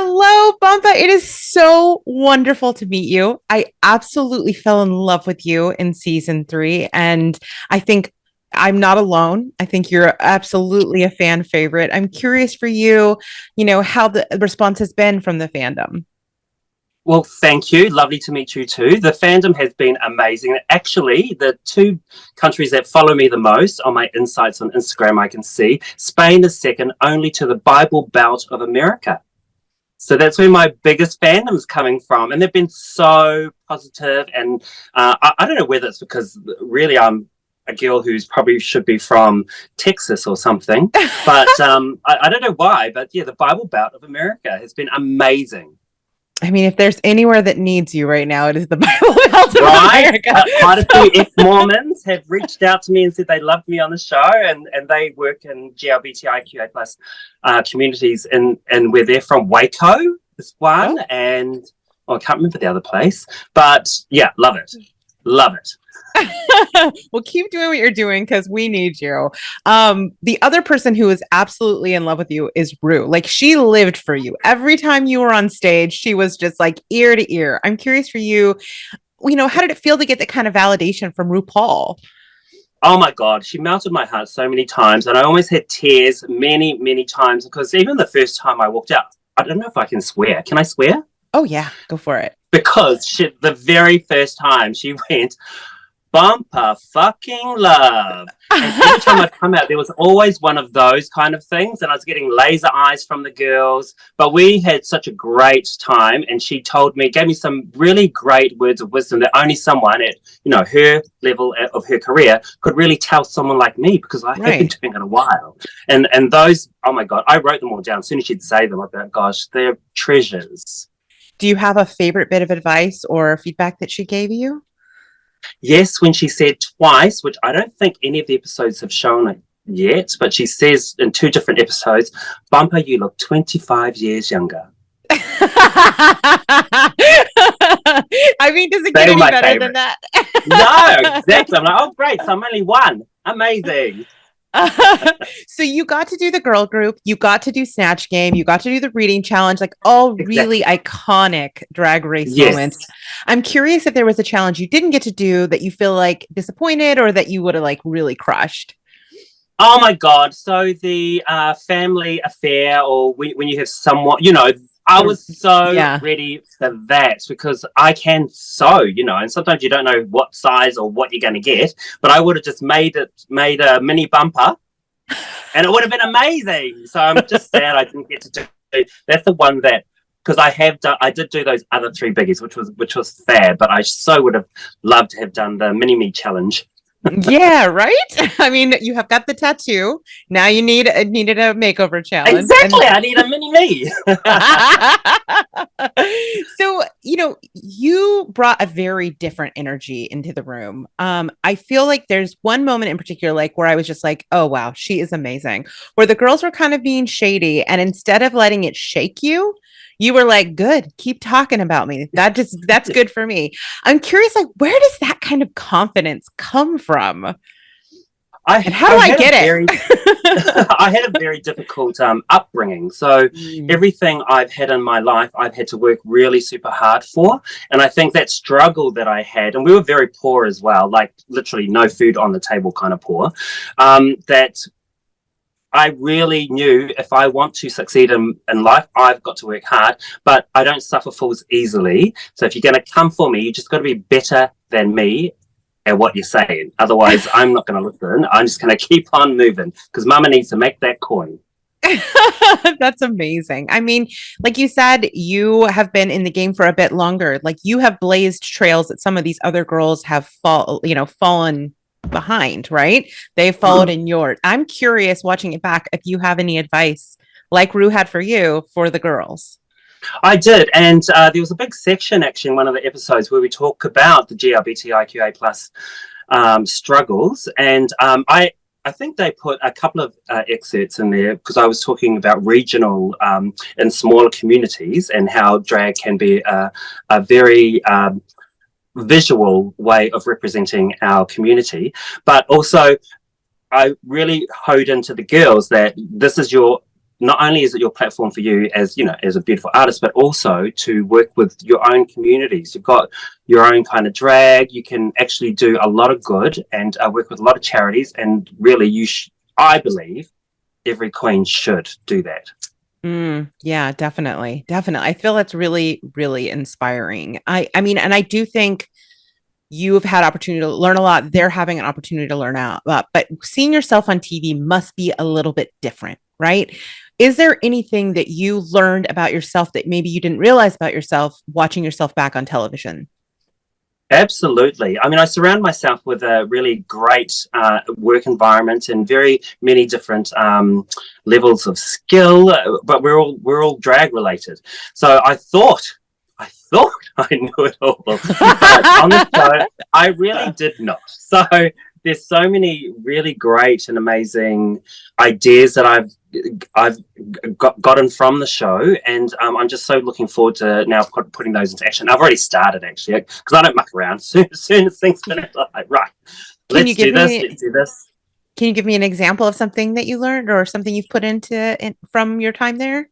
Hello, Bumpa. It is so wonderful to meet you. I absolutely fell in love with you in season three, and I think I'm not alone. I think you're absolutely a fan favorite. I'm curious for you, how the response has been from the fandom. Well, thank you. Lovely to meet you too. The fandom has been amazing. Actually, the two countries that follow me the most on my insights on Instagram, I can see Spain is second only to the Bible Belt of America. So that's where my biggest fandom is coming from. And they've been so positive. And I don't know whether it's because really I'm a girl who's probably should be from Texas or something. But I don't know why. But yeah, the Bible Belt of America has been amazing. I mean, if there's anywhere that needs you right now, it is the Bible Belt of Right? America. Quite a few ex-Mormons have reached out to me and said they loved me on the show, and they work in GLBTIQA plus communities, and where they're from. Waco is one, Oh. and I can't remember the other place, but yeah, love it. Love it. Well, keep doing what you're doing because we need you. The other person who is absolutely in love with you is Rue. Like she lived for you. Every time you were on stage, she was just like ear to ear. I'm curious for you, how did it feel to get that kind of validation from RuPaul? Oh my God, she melted my heart so many times, and I almost had tears many, many times because even the first time I walked out, I don't know if I can swear. Can I swear? Oh yeah, go for it. Because the very first time she went, Bumper fucking love. And every time I'd come out, there was always one of those kind of things. And I was getting laser eyes from the girls. But we had such a great time. And she gave me some really great words of wisdom that only someone at, her level of her career could really tell someone like me, because I have been Right. doing it a while. And those, oh my God, I wrote them all down. As soon as she'd say them, I thought, gosh, they're treasures. Do you have a favorite bit of advice or feedback that she gave you? Yes, when she said twice, which I don't think any of the episodes have shown it yet, but she says in two different episodes, Bumper, you look 25 years younger. I mean, does it They get were any my better than favorite. that? No, exactly. I'm like, oh, great. So I'm only one. Amazing. So you got to do the girl group, you got to do Snatch Game, you got to do the reading challenge, like all really Exactly. iconic drag race moments. Yes. I'm curious if there was a challenge you didn't get to do that you feel like disappointed or that you would have like really crushed. Oh my God. So the family affair, or when you have someone, I was so Yeah. ready for that because I can sew, and sometimes you don't know what size or what you're going to get, but I would have just made a mini bumper and it would have been amazing. So I'm just sad I didn't get to do. That's the one that, because I did do those other three biggies, which was fab, but I so would have loved to have done the mini me challenge. Yeah, right. I mean, you have got the tattoo. Now you needed a makeover challenge. And Exactly, I need a mini me. so, you brought a very different energy into the room. I feel like there's one moment in particular, like where I was just like, oh wow, she is amazing. Where the girls were kind of being shady, and instead of letting it shake you, you were like, good, keep talking about me. That's good for me. I'm curious, like, where does that kind of confidence come from? And how I do I had a get very it? I had a very difficult upbringing. So Mm. everything I've had in my life, I've had to work really super hard for. And I think that struggle that I had, and we were very poor as well, like literally no food on the table kind of poor, that I really knew if I want to succeed in life, I've got to work hard, but I don't suffer fools easily. So if you're going to come for me, you just got to be better than me at what you're saying. Otherwise, I'm not going to listen. I'm just going to keep on moving because mama needs to make that coin. That's amazing. I mean, like you said, you have been in the game for a bit longer. Like you have blazed trails that some of these other girls have fallen behind, right? They followed in yours. I'm curious watching it back if you have any advice like Rue had for you for the girls. I did, and there was a big section actually in one of the episodes where we talk about the GLBTIQA plus struggles, and I think they put a couple of excerpts in there because I was talking about regional and smaller communities and how drag can be a very visual way of representing our community, but also I really hoed into the girls that this is your not only is it your platform for you as as a beautiful artist, but also to work with your own communities. You've got your own kind of drag. You can actually do a lot of good and work with a lot of charities. And really, I believe every queen should do that. Yeah, definitely. Definitely. I feel that's really, really inspiring. I mean, and I do think you've had opportunity to learn a lot. They're having an opportunity to learn out, but seeing yourself on TV must be a little bit different, right? Is there anything that you learned about yourself that maybe you didn't realize about yourself watching yourself back on television? Absolutely. I mean, I surround myself with a really great work environment and very many different levels of skill, but we're all drag related. So I thought I knew it all, but on the show, I really did not. So there's so many really great and amazing ideas that I've gotten from the show, and I'm just so looking forward to now putting those into action. I've already started actually because I don't muck around. Soon as things finish, I'm like, right, Can you let's give do this. me Let's do this. can you give me an example of something that you learned or something you've put from your time there?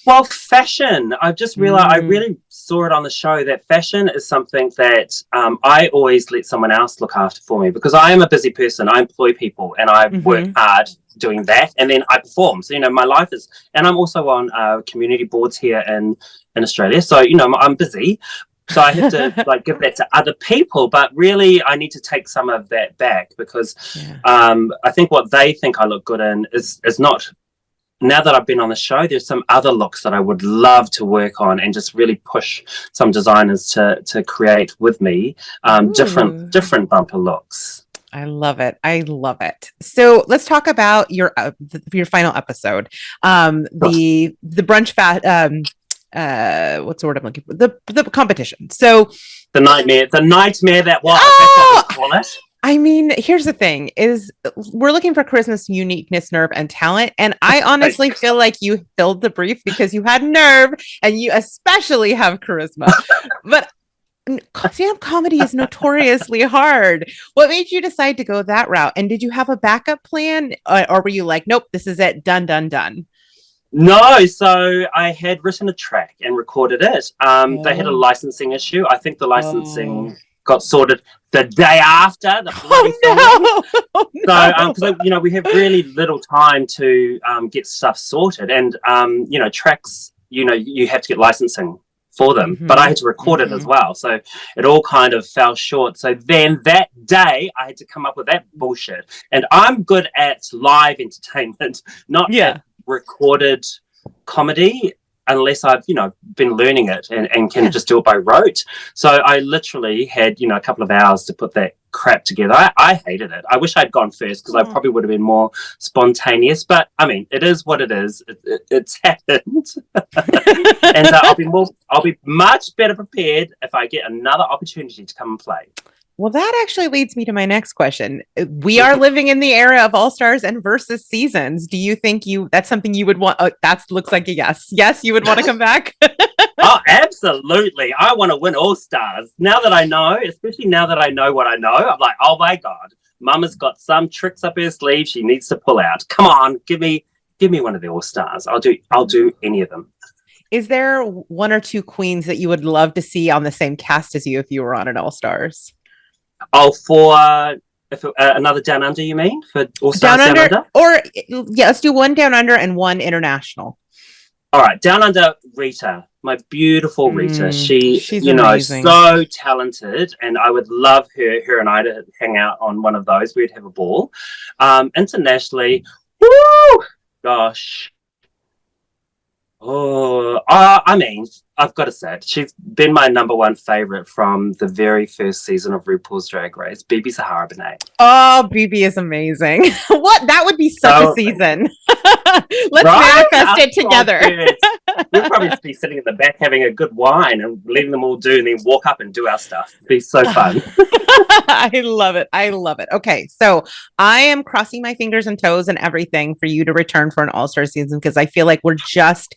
Well, fashion. I've just realized I Mm, really saw it on the show that fashion is something that I always let someone else look after for me because I am a busy person. I employ people and I work mm-hmm. hard doing that, and then I perform. So my life is, and I'm also on community boards here in Australia. So I'm busy. So I have to like give that to other people, but really I need to take some of that back because Yeah. I think what they think I look good in is not, now that I've been on the show, there's some other looks that I would love to work on and just really push some designers to create with me different Ooh. different bumper looks. I love it. I love it. So let's talk about your final episode. The brunch fat what's the word I'm looking for? The competition. So The nightmare that was. That's what oh, we call it. I mean, here's the thing is we're looking for Christmas uniqueness, nerve, and talent. And I honestly feel like you filled the brief because you had nerve and you especially have charisma. But stand-up comedy is notoriously hard. What made you decide to go that route? And did you have a backup plan? Or were you like, nope, this is it, done, done, done? No, so I had written a track and recorded it. They had a Oh, licensing issue. I think the oh, licensing got sorted the day after the bloody filming. oh no, oh So, no. because we have really little time to get stuff sorted, and tracks, you have to get licensing for them. But I Mm-hmm, had to record it as mm-hmm. well, so it all kind of fell short. So then that day, I had to come up with that bullshit. And I'm good at live entertainment, not Yeah, at recorded comedy unless I've been learning it and can yeah. just do it by rote. So I literally had a couple of hours to put that crap together. I hated it. I wish I'd gone first because I Oh. probably would have been more spontaneous, but I mean it is what it is. It's happened. And I'll be much better prepared if I get another opportunity to come and play. Well, that actually leads me to my next question. We are living in the era of all stars and versus seasons. Do you think that's something you would want? Oh, that looks like a yes. Yes, you would want to come back. Oh, absolutely. I want to win All Stars. Now that I know, especially now that I know what I know, I'm like, oh my God, Mama's got some tricks up her sleeve she needs to pull out. Come on, give me one of the All Stars. I'll do any of them. Is there one or two queens that you would love to see on the same cast as you if you were on an All Stars? Oh, for if another Down Under, you mean? For All Down Stars Down under, Under? or yeah, let's do one down under and one international. All right, Down Under, Rita, my beautiful Rita. She, She's amazing. so talented, and I would love her and I to hang out on one of those. We'd have a ball. Internationally, woo, gosh. Oh, I mean, I've got to say it. She's been my number one favorite from the very first season of RuPaul's Drag Race, Bibi Sahara Benet. Oh, BB is amazing. What? That would be such a So, season. Let's right? manifest it together. We'll probably just be sitting in the back having a good wine and letting them all do, and then walk up and do our stuff. It'd be so fun. I love it. I love it. Okay. So I am crossing my fingers and toes and everything for you to return for an all-star season because I feel like we're just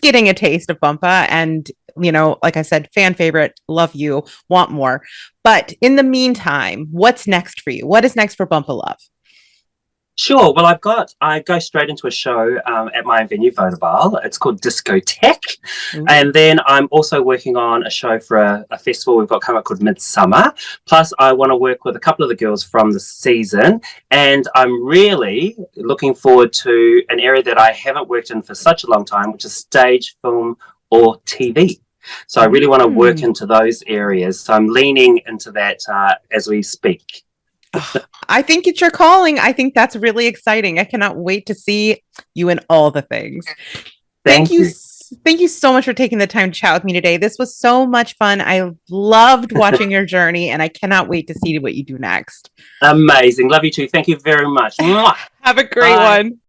getting a taste of Bumpa. And, like I said, fan favorite, love you, want more. But in the meantime, what's next for you? What is next for Bumpa Love? Sure. Well, I go straight into a show at my own venue, Vodavale. It's called Discotheque. Ooh. And then I'm also working on a show for a festival we've got coming up called Midsummer. Plus, I want to work with a couple of the girls from the season. And I'm really looking forward to an area that I haven't worked in for such a long time, which is stage, film, or TV. So I really want to work Mm. into those areas. So I'm leaning into that as we speak. Oh, I think it's your calling. I think that's really exciting. I cannot wait to see you in all the things. Thank Thank you. you. Thank you so much for taking the time to chat with me today. This was so much fun. I loved watching your journey, and I cannot wait to see what you do next. Amazing. Love you too. Thank you very much. Mwah. Have a great Bye. one.